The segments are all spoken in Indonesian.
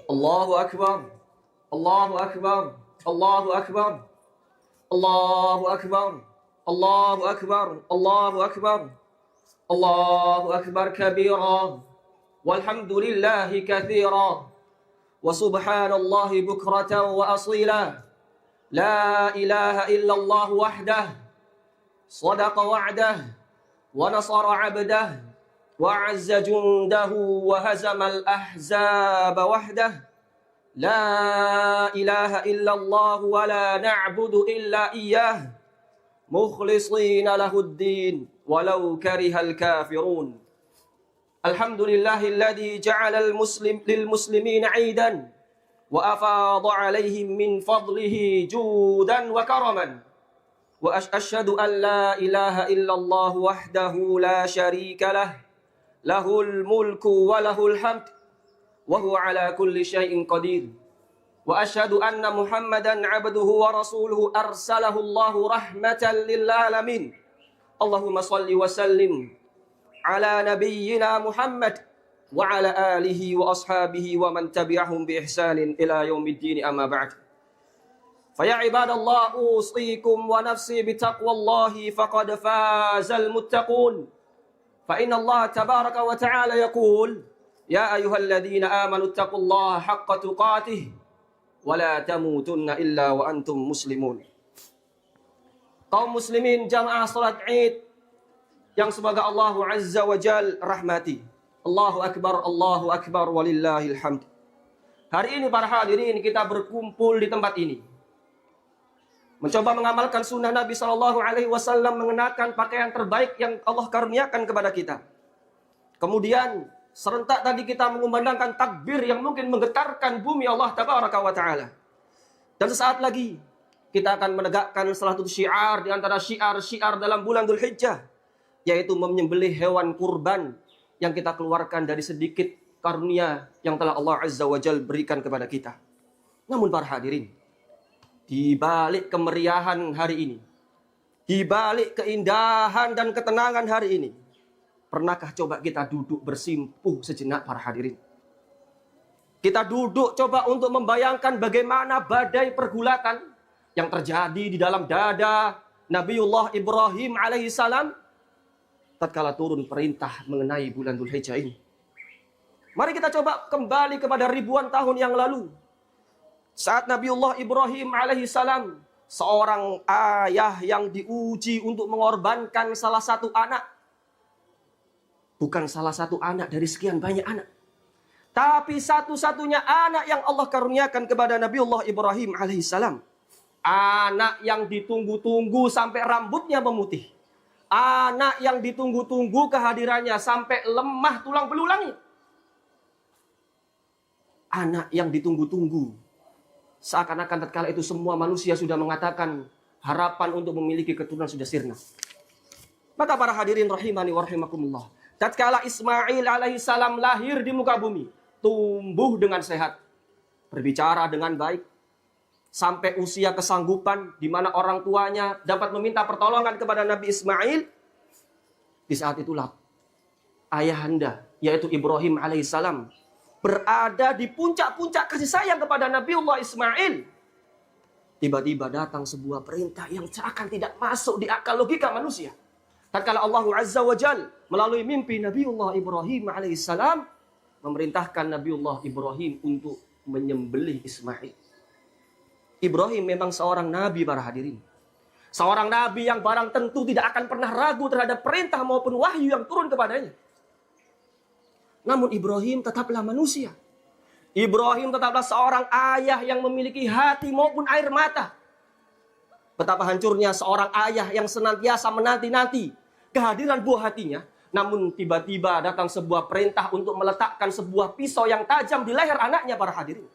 Allahu Akbar. Allahu Akbar. Allahu Akbar. Allahu Akbar. Allahu Akbar. Allahu Akbar. Allahu Akbar kabira. Walhamdulillahi katsira. Wa subhanallahi bukratan wa asila. La ilaha illallah wahdah. Sadaqa wa'dah. Wa nasara 'abdah. Wa 'azza jundahu wa hazamal ahzaba wahdah. La ilaha illallah wa la na'budu illa iyyah. Mukhlishina lahuddin walau karihal kafirun. Alhamdulillahilladzi ja'ala lil muslimina 'idan wa afadha 'alaihim min fadlihi judan wa karaman. Wa asyhadu an la ilaha illallah wahdahu la syarika lah. Lahul mulku wa lahul hamd wa huwa 'ala kulli syai'in qadir. Wa asyhadu anna Muhammadan 'abduhu wa rasuluhu arsalahu Allahu rahmatan lil alamin. Allahumma shalli wa sallim ala nabiyyina Muhammad wa ala alihi wa ashabihi wa man tabi'ahum bi ihsanin ila yaumiddin, amma ba'd. Fa ya ibadallah, usikum wa nafsi bi taqwallahi faqad fazal muttaqun. Fa inna Allah tabaraka wa ta'ala yaqul ya ayyuhalladzina amanu taqullaha haqqa tuqatih wa la tamutunna illa wa antum muslimun. Kaum muslimin jamaah salat Id yang semoga Allah Azza wa Jal rahmati. Allahu Akbar walillahil hamd. Hari ini para hadirin kita berkumpul di tempat ini, mencoba mengamalkan sunnah Nabi SAW mengenakan pakaian terbaik yang Allah karuniakan kepada kita. Kemudian serentak tadi kita mengumandangkan takbir yang mungkin menggetarkan bumi Allah Tabaraka wa Ta'ala. Dan sesaat lagi kita akan menegakkan salah satu syiar di antara syiar-syiar dalam bulan Dzulhijjah, yaitu menyembelih hewan kurban yang kita keluarkan dari sedikit karunia yang telah Allah Azza wa Jal berikan kepada kita. Namun para hadirin, di balik kemeriahan hari ini, di balik keindahan dan ketenangan hari ini, pernahkah coba kita duduk bersimpuh sejenak para hadirin? Kita duduk coba untuk membayangkan bagaimana badai pergulatan yang terjadi di dalam dada Nabiullah Ibrahim alaihissalam tatkala turun perintah mengenai bulan Dzulhijjah ini. Mari kita coba kembali kepada ribuan tahun yang lalu. Saat Nabiullah Ibrahim alaihissalam, seorang ayah yang diuji untuk mengorbankan salah satu anak. Bukan salah satu anak dari sekian banyak anak, tapi satu-satunya anak yang Allah karuniakan kepada Nabiullah Ibrahim alaihissalam. Anak yang ditunggu-tunggu sampai rambutnya memutih. Anak yang ditunggu-tunggu kehadirannya sampai lemah tulang belulangnya. Anak yang ditunggu-tunggu. Seakan-akan tatkala itu semua manusia sudah mengatakan harapan untuk memiliki keturunan sudah sirna. Maka para hadirin rahimani wa rahimakumullah, tatkala Ismail alaihissalam lahir di muka bumi, tumbuh dengan sehat, berbicara dengan baik, sampai usia kesanggupan di mana orang tuanya dapat meminta pertolongan kepada Nabi Ismail. Di saat itulah ayahanda, yaitu Ibrahim alaihissalam, berada di puncak-puncak kasih sayang kepada Nabiullah Ismail. Tiba-tiba datang sebuah perintah yang seakan tidak masuk di akal logika manusia. Tatkala Allah Azza wa Jal melalui mimpi Nabiullah Ibrahim alaihissalam memerintahkan Nabiullah Ibrahim untuk menyembelih Ismail. Ibrahim memang seorang nabi para hadirin. Seorang nabi yang barang tentu tidak akan pernah ragu terhadap perintah maupun wahyu yang turun kepadanya. Namun Ibrahim tetaplah manusia. Ibrahim tetaplah seorang ayah yang memiliki hati maupun air mata. Betapa hancurnya seorang ayah yang senantiasa menanti-nanti kehadiran buah hatinya. Namun tiba-tiba datang sebuah perintah untuk meletakkan sebuah pisau yang tajam di leher anaknya para hadirin.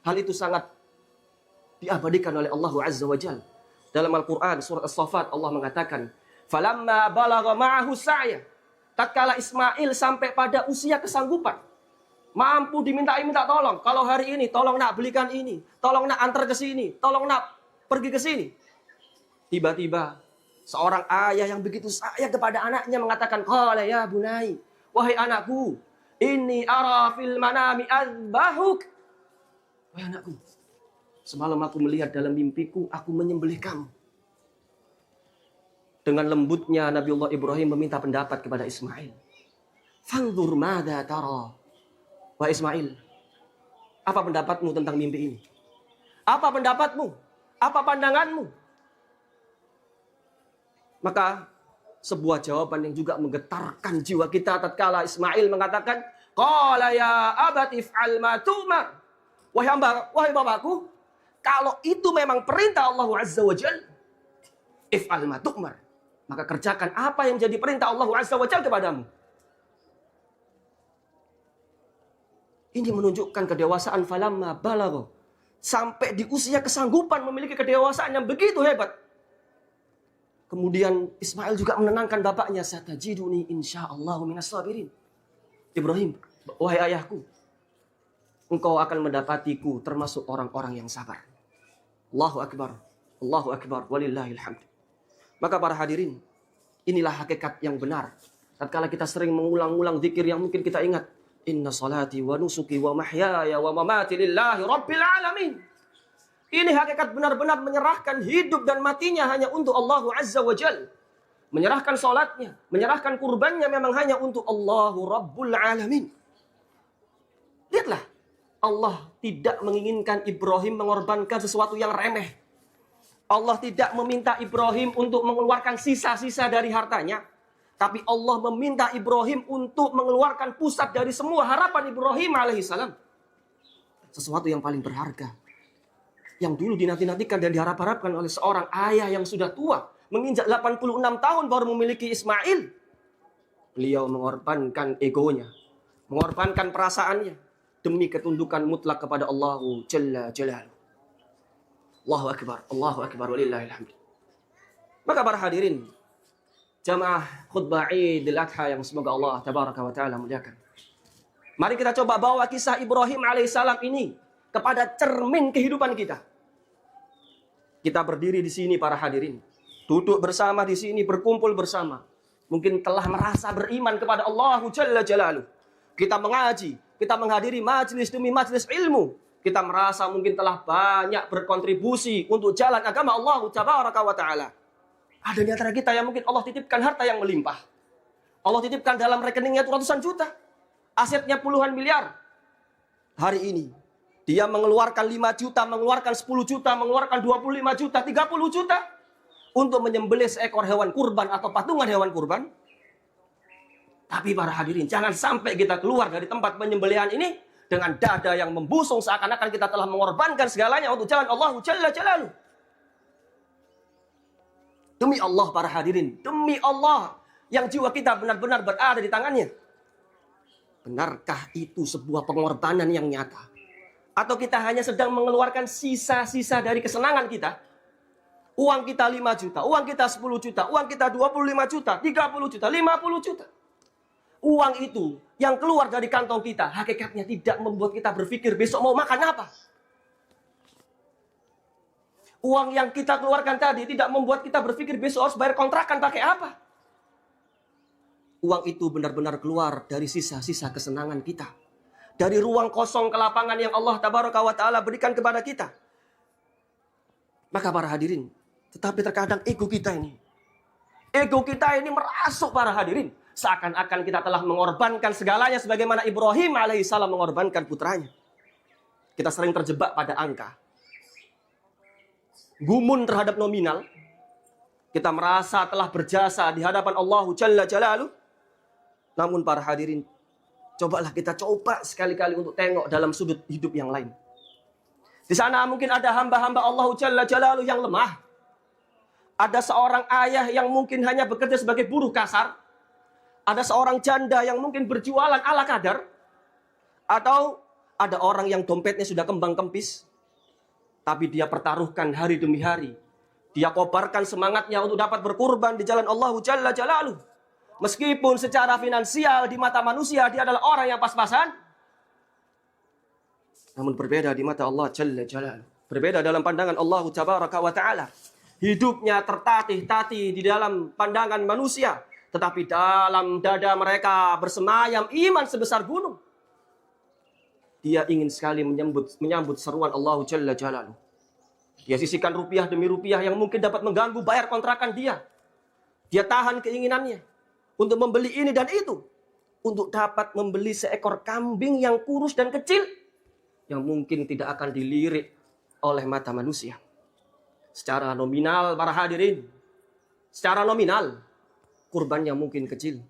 Hal itu sangat diabadikan oleh Allah Azza wa Jalla. Dalam Al-Quran surat As-Saffat Allah mengatakan, "Falamma balagha ma'ahu sa'ya." Tatkala Ismail sampai pada usia kesanggupan, mampu minta tolong. Kalau hari ini tolong nak belikan ini, tolong nak antar ke sini, tolong nak pergi ke sini. Tiba-tiba seorang ayah yang begitu sayang kepada anaknya mengatakan, "Qala ya bunai, wahai anakku, inni ara fil manami azbahuk Wahai anakku, semalam aku melihat dalam mimpiku, aku menyembelih kamu. Dengan lembutnya Nabiullah Ibrahim meminta pendapat kepada Ismail. Fanzur madza tara. Wahai Ismail, apa pendapatmu tentang mimpi ini? Apa pendapatmu? Apa pandanganmu? Maka sebuah jawaban yang juga menggetarkan jiwa kita tatkala Ismail mengatakan, qala ya abati if'al ma tu'mar. Wahai bapakku, kalau itu memang perintah Allah Azza wa Jalla, if'al ma tu'mar, maka kerjakan apa yang jadi perintah Allah Azza wa Jalla kepadamu. Ini menunjukkan kedewasaan falamma balagha. Sampai di usia kesanggupan memiliki kedewasaan yang begitu hebat. Kemudian Ismail juga menenangkan bapaknya. Satajiduni insyaallahu minas sabirin. Ibrahim, wahai ayahku, engkau akan mendapatiku termasuk orang-orang yang sabar. Allahu Akbar. Allahu Akbar. Walillahil hamd. Maka para hadirin, inilah hakikat yang benar. Tatkala kita sering mengulang-ulang zikir yang mungkin kita ingat. Inna salati wa nusuki wa mahyaya wa mamati lillahi rabbil alamin. Ini hakikat benar-benar menyerahkan hidup dan matinya hanya untuk Allah Azza wa Jal. Menyerahkan salatnya, menyerahkan kurbannya memang hanya untuk Allahu Rabbul Alamin. Lihatlah, Allah tidak menginginkan Ibrahim mengorbankan sesuatu yang remeh. Allah tidak meminta Ibrahim untuk mengeluarkan sisa-sisa dari hartanya. Tapi Allah meminta Ibrahim untuk mengeluarkan pusat dari semua harapan Ibrahim alaihissalam. Sesuatu yang paling berharga. Yang dulu dinanti-nantikan dan diharap-harapkan oleh seorang ayah yang sudah tua. Menginjak 86 tahun baru memiliki Ismail. Beliau mengorbankan egonya. Mengorbankan perasaannya. Demi ketundukan mutlak kepada Allah Jalla Jalaluhu. Allahu Akbar. Allahu Akbar. Walillahilhamd. Maka para hadirin, jamaah khutbah Idul Adha yang semoga Allah tabaraka wa ta'ala muliakan. Mari kita coba bawa kisah Ibrahim alaihissalam ini kepada cermin kehidupan kita. Kita berdiri di sini para hadirin. Duduk bersama di sini, berkumpul bersama. Mungkin telah merasa beriman kepada Allah Jalla Jalaluhu. Kita mengaji, kita menghadiri majlis demi majlis ilmu. Kita merasa mungkin telah banyak berkontribusi untuk jalan agama Allah tabaraka wa ta'ala. Ada di antara kita yang mungkin Allah titipkan harta yang melimpah. Allah titipkan dalam rekeningnya itu ratusan juta. Asetnya puluhan miliar. Hari ini, dia mengeluarkan 5 juta, mengeluarkan 10 juta, mengeluarkan 25 juta, 30 juta. Untuk menyembelih seekor hewan kurban atau patungan hewan kurban. Tapi para hadirin, jangan sampai kita keluar dari tempat penyembelihan ini dengan dada yang membusung seakan-akan kita telah mengorbankan segalanya untuk jalan Allah Jalla Jalaluhu. Demi Allah para hadirin, demi Allah yang jiwa kita benar-benar berada di tangannya. Benarkah itu sebuah pengorbanan yang nyata? Atau kita hanya sedang mengeluarkan sisa-sisa dari kesenangan kita? Uang kita 5 juta, uang kita 10 juta, uang kita 25 juta, 30 juta, 50 juta. Uang itu yang keluar dari kantong kita, hakikatnya tidak membuat kita berpikir besok mau makan apa. Uang yang kita keluarkan tadi tidak membuat kita berpikir besok harus bayar kontrakan pakai apa. Uang itu benar-benar keluar dari sisa-sisa kesenangan kita. Dari ruang kosong kelapangan yang Allah tabaraka wa ta'ala berikan kepada kita. Maka para hadirin, tetapi terkadang ego kita ini merasuk para hadirin. Seakan-akan kita telah mengorbankan segalanya sebagaimana Ibrahim alaihissalam mengorbankan putranya. Kita sering terjebak pada angka. Gumun terhadap nominal. Kita merasa telah berjasa di hadapan Allah Jalla Jalaluhu. Namun para hadirin, cobalah kita coba sekali-kali untuk tengok dalam sudut hidup yang lain. Di sana mungkin ada hamba-hamba Allah Jalla Jalaluhu yang lemah. Ada seorang ayah yang mungkin hanya bekerja sebagai buruh kasar. Ada seorang janda yang mungkin berjualan ala kadar. Atau ada orang yang dompetnya sudah kembang kempis. Tapi dia pertaruhkan hari demi hari. Dia kobarkan semangatnya untuk dapat berkurban di jalan Allah Jalla Jalaluhu. Meskipun secara finansial di mata manusia dia adalah orang yang pas-pasan. Namun berbeda di mata Allah Jalla Jalaluhu. Berbeda dalam pandangan Allah Tabaraka wa Ta'ala. Hidupnya tertatih-tatih di dalam pandangan manusia. Tetapi dalam dada mereka bersemayam iman sebesar gunung. dia ingin sekali menyambut seruan Allah Jalla Jalaluhu. Dia sisihkan rupiah demi rupiah yang mungkin dapat mengganggu bayar kontrakan dia. Dia tahan keinginannya untuk membeli ini dan itu, untuk dapat membeli seekor kambing yang kurus dan kecil, yang mungkin tidak akan dilirik oleh mata manusia. Secara nominal, para hadirin, secara nominal, kurbannya mungkin kecil.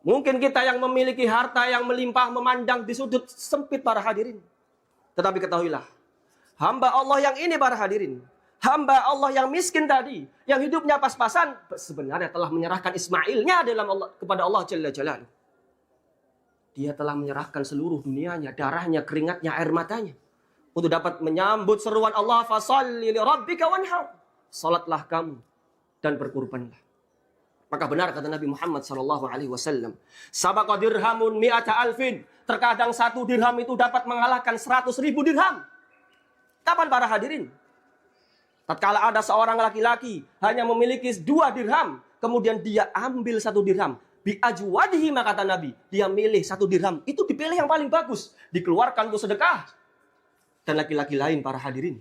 Mungkin kita yang memiliki harta yang melimpah memandang di sudut sempit, para hadirin. Tetapi ketahuilah, hamba Allah yang ini, para hadirin, hamba Allah yang miskin tadi, yang hidupnya pas-pasan, sebenarnya telah menyerahkan Ismailnya kepada Allah Jalla Jalaluhu. Dia telah menyerahkan seluruh dunianya, darahnya, keringatnya, air matanya, untuk dapat menyambut seruan Allah, fasalli li rabbika wanhar. Salatlah kamu dan berkurbanlah. Maka benar kata Nabi Muhammad SAW, sabaqa dirhamun mi'ata alfin. Terkadang 1 dirham itu dapat mengalahkan 100.000 dirham. Kapan, para hadirin? Tatkala ada seorang laki-laki hanya memiliki 2 dirham, kemudian dia ambil 1 dirham. Bi ajwadihi, maka kata Nabi, dia milih 1 dirham. Itu dipilih yang paling bagus, dikeluarkan untuk sedekah. Dan laki-laki lain, para hadirin,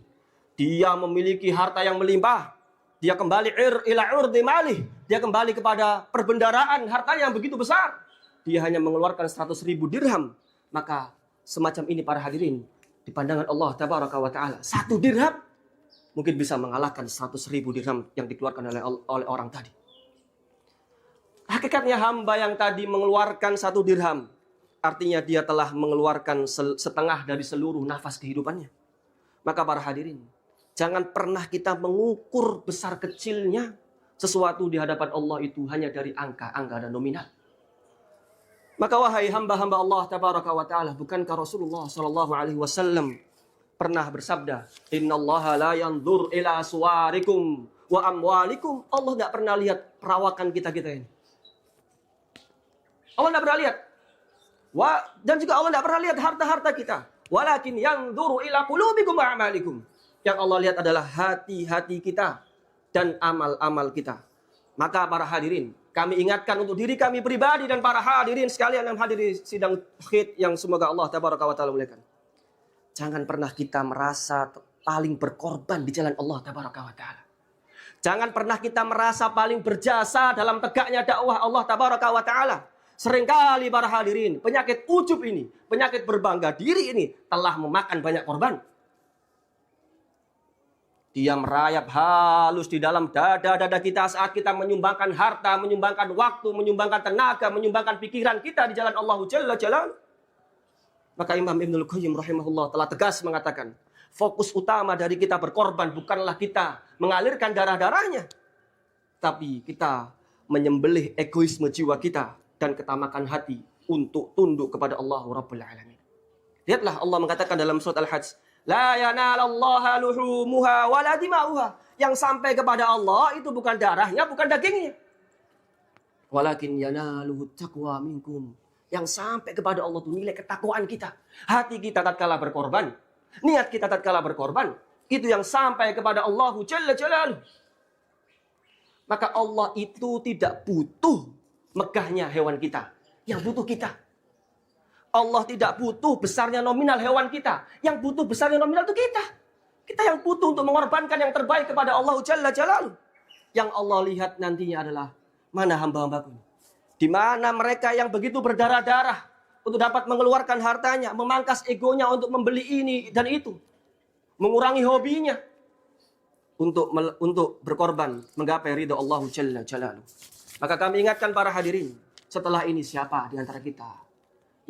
dia memiliki harta yang melimpah. Dia kembali ila urdi malih. Dia kembali kepada perbendaraan hartanya yang begitu besar. Dia hanya mengeluarkan 100.000 dirham. Maka semacam ini, para hadirin, di pandangan Allah Tabaraka wa Ta'ala, 1 dirham mungkin bisa mengalahkan 100.000 dirham yang dikeluarkan oleh orang tadi. Hakikatnya hamba yang tadi mengeluarkan 1 dirham, artinya dia telah mengeluarkan setengah dari seluruh nafas kehidupannya. Maka para hadirin, jangan pernah kita mengukur besar kecilnya sesuatu di hadapan Allah itu hanya dari angka-angka dan nominal. Maka wahai hamba-hamba Allah Tabaraka wa Ta'ala, bukankah Rasulullah SAW pernah bersabda, innallaha la yanzur ila suwarikum wa amwalikum. Allah tidak pernah lihat perawakan kita-kita ini. Allah tidak pernah lihat. Dan juga Allah tidak pernah lihat harta-harta kita. Walakin yanzuru ila qulubikum wa amalikum. Yang Allah lihat adalah hati-hati kita dan amal-amal kita. Maka para hadirin, kami ingatkan untuk diri kami pribadi dan para hadirin sekalian yang hadir di sidang khid yang semoga Allah Tabaraka wa Ta'ala muliakan. Jangan pernah kita merasa paling berkorban di jalan Allah Tabaraka wa Ta'ala. Jangan pernah kita merasa paling berjasa dalam tegaknya dakwah Allah Tabaraka wa Ta'ala. Seringkali para hadirin, penyakit ujub ini, penyakit berbangga diri ini telah memakan banyak korban. Dia merayap halus di dalam dada-dada kita saat kita menyumbangkan harta, menyumbangkan waktu, menyumbangkan tenaga, menyumbangkan pikiran kita di jalan Allah Jalla Jalaluhu. Maka Imam Ibnul Qayyim rahimahullah telah tegas mengatakan, fokus utama dari kita berkorban bukanlah kita mengalirkan darah-darahnya, tapi kita menyembelih egoisme jiwa kita dan ketamakan hati untuk tunduk kepada Allah Rabbul Alamin. Lihatlah Allah mengatakan dalam surat Al-Hajj, la yanalallaha luhumuha wala dima'uha. Yang sampai kepada Allah itu bukan darahnya, bukan dagingnya. Walakin yanaluhu taqwa minkum. Yang sampai kepada Allah itu nilai ketakwaan kita. Hati kita tatkala berkorban, niat kita tatkala berkorban, itu yang sampai kepada Allah Jalla Jalaluhu. Maka Allah itu tidak butuh megahnya hewan kita, yang butuh kita. Allah tidak butuh besarnya nominal hewan kita. Yang butuh besarnya nominal itu kita. Kita yang butuh untuk mengorbankan yang terbaik kepada Allah Jalla Jalaluhu. Yang Allah lihat nantinya adalah, mana hamba-hambaku? Di mana mereka yang begitu berdarah-darah untuk dapat mengeluarkan hartanya, memangkas egonya untuk membeli ini dan itu. Mengurangi hobinya. Untuk berkorban, menggapai ridha Allah Jalla Jalaluhu. Maka kami ingatkan para hadirin, setelah ini siapa di antara kita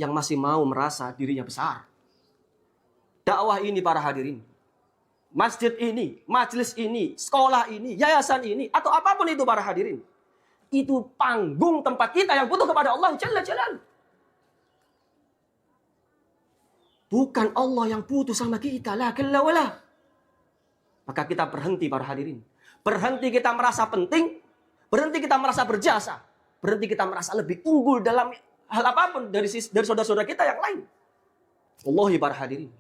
yang masih mau merasa dirinya besar? Dakwah ini para hadirin, masjid ini, majelis ini, sekolah ini, yayasan ini, atau apapun itu para hadirin, itu panggung tempat kita yang butuh kepada Allah Jalla Jalaluhu. Bukan Allah yang butuh sama kita, la kalla wala. Maka kita berhenti para hadirin. Berhenti kita merasa penting, berhenti kita merasa berjasa, berhenti kita merasa lebih unggul dalam hal apapun dari saudara-saudara kita yang lain. Wallahi para hadirin,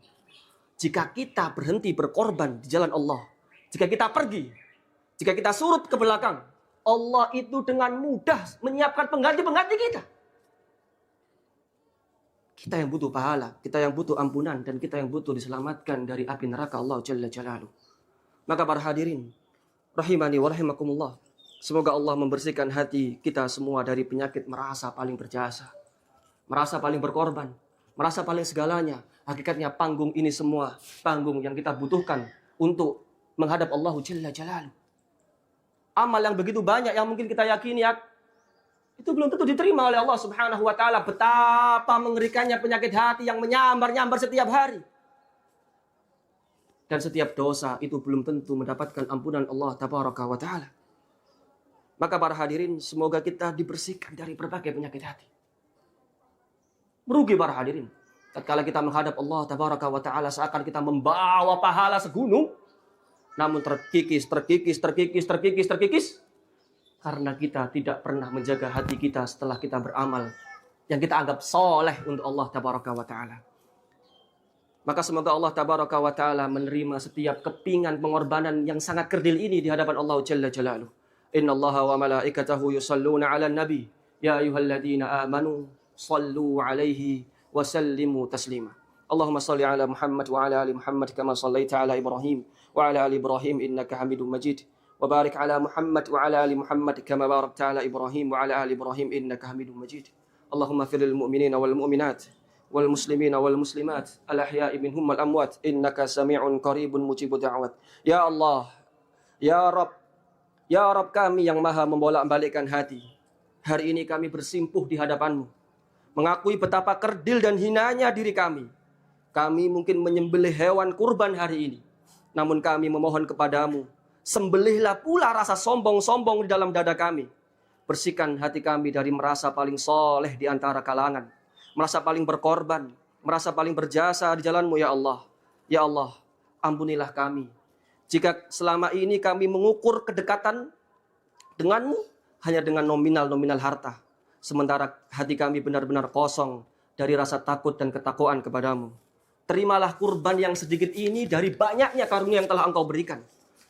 jika kita berhenti berkorban di jalan Allah, jika kita pergi, jika kita surut ke belakang, Allah itu dengan mudah menyiapkan pengganti-pengganti kita. Kita yang butuh pahala, kita yang butuh ampunan, dan kita yang butuh diselamatkan dari api neraka Allah Jalla Jalaluhu. Maka para hadirin, rahimani wa rahimakumullah, semoga Allah membersihkan hati kita semua dari penyakit merasa paling berjasa, merasa paling berkorban, merasa paling segalanya. Hakikatnya panggung ini semua panggung yang kita butuhkan untuk menghadap Allah Jalla Jalaluhu. Amal yang begitu banyak yang mungkin kita yakini itu belum tentu diterima oleh Allah Subhanahu wa taala. Betapa mengerikannya penyakit hati yang menyambar-nyambar setiap hari. Dan setiap dosa itu belum tentu mendapatkan ampunan Allah Tabaraka wa taala. Maka para hadirin, semoga kita dibersihkan dari berbagai penyakit hati. Merugi para hadirin. Tatkala kita menghadap Allah Tabaraka wa taala seakan kita membawa pahala segunung, namun terkikis. Karena kita tidak pernah menjaga hati kita setelah kita beramal yang kita anggap soleh untuk Allah Tabaraka wa ta'ala. Maka semoga Allah Tabaraka wa ta'ala menerima setiap kepingan pengorbanan yang sangat kerdil ini di hadapan Allah Jalla Jalaluhu. Inna Allaha wa malaikatahu yusalluna ala nabi. Ya ayuhalladzina amanu sallu alaihi wa sallimu taslima. Allahumma salli ala Muhammad wa ala ali Muhammad kama sallaita ala Ibrahim wa ala ali Ibrahim innaka hamidun majid. وبارك على محمد وعلى آل محمد كما باركت على إبراهيم وعلى آل إبراهيم إنك حميد مجيد اللهم اغفر للمؤمنين والمؤمنات والمسلمين والمسلمات الأحياء منهم والأموات إنك سميع قريب مجيب دعوات يا الله ya Rabb kami yang maha membolak-balikkan hati. Hari ini kami bersimpuh di hadapan-Mu, mengakui betapa kerdil dan hinanya diri kami. Kami mungkin menyembelih hewan kurban hari ini, namun kami memohon kepadamu, sembelihlah pula rasa sombong-sombong di dalam dada kami. Bersihkan hati kami dari merasa paling soleh di antara kalangan, merasa paling berkorban, merasa paling berjasa di jalan-Mu ya Allah. Ya Allah, ampunilah kami jika selama ini kami mengukur kedekatan dengan-Mu hanya dengan nominal-nominal harta, sementara hati kami benar-benar kosong dari rasa takut dan ketakwaan kepadamu. Terimalah kurban yang sedikit ini dari banyaknya karunia yang telah Engkau berikan.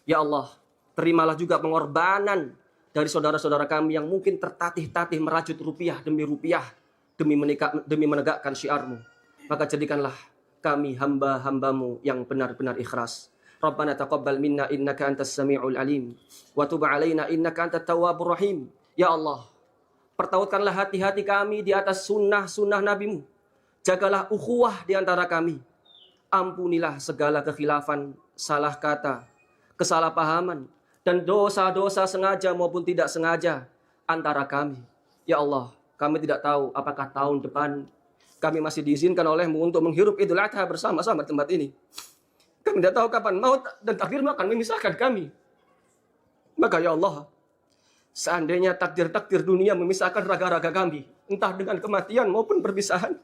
Ya Allah, terimalah juga pengorbanan dari saudara-saudara kami yang mungkin tertatih-tatih merajut rupiah, demi menegakkan syiar-Mu. Maka jadikanlah kami hamba-hamba-Mu yang benar-benar ikhlas. Rabbana taqabbal minna innaka antas sami'ul alim wa tub 'alaina innaka antat tawwabur rahim. Ya Allah, pertautkanlah hati-hati kami di atas sunnah-sunnah Nabi-Mu. Jagalah ukhuwah di antara kami. Ampunilah segala kekhilafan, salah kata, kesalahpahaman, dan dosa-dosa sengaja maupun tidak sengaja antara kami. Ya Allah, kami tidak tahu apakah tahun depan kami masih diizinkan oleh-Mu untuk menghirup Idul Adha bersama-sama di tempat ini. Kami tidak tahu kapan maut dan takdir-Mu akan memisahkan kami. Maka ya Allah, seandainya takdir-takdir dunia memisahkan raga-raga kami, entah dengan kematian maupun perpisahan,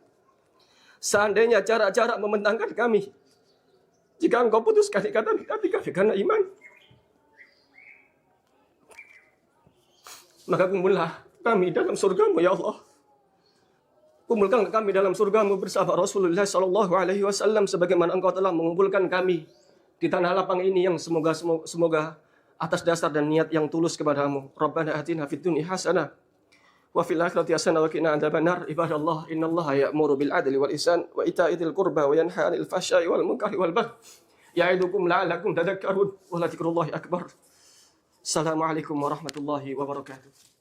seandainya jarak-jarak membentangkan kami, jika Engkau putuskan ikatan hati kami karena iman, maka kumpullah kami dalam surga-Mu ya Allah. Kumpulkan kami dalam surga-Mu bersama Rasulullah SAW, sebagaimana Engkau telah mengumpulkan kami di tanah lapang ini yang semoga atas dasar dan niat yang tulus kepadamu. Rabbana atina fid dunya hasanah wa fil akhirati hasanah wa qina adzabannar. Ibadallah, innallaha ya'muru bil adli wal ihsan wa ita'idzil qurba wa yanha 'anil fahsya'i wal munkari wal baghi ya'idukum la'allakum tadhakkarun wa la dzikrullahi akbar. Assalamualaikum warahmatullahi wabarakatuh.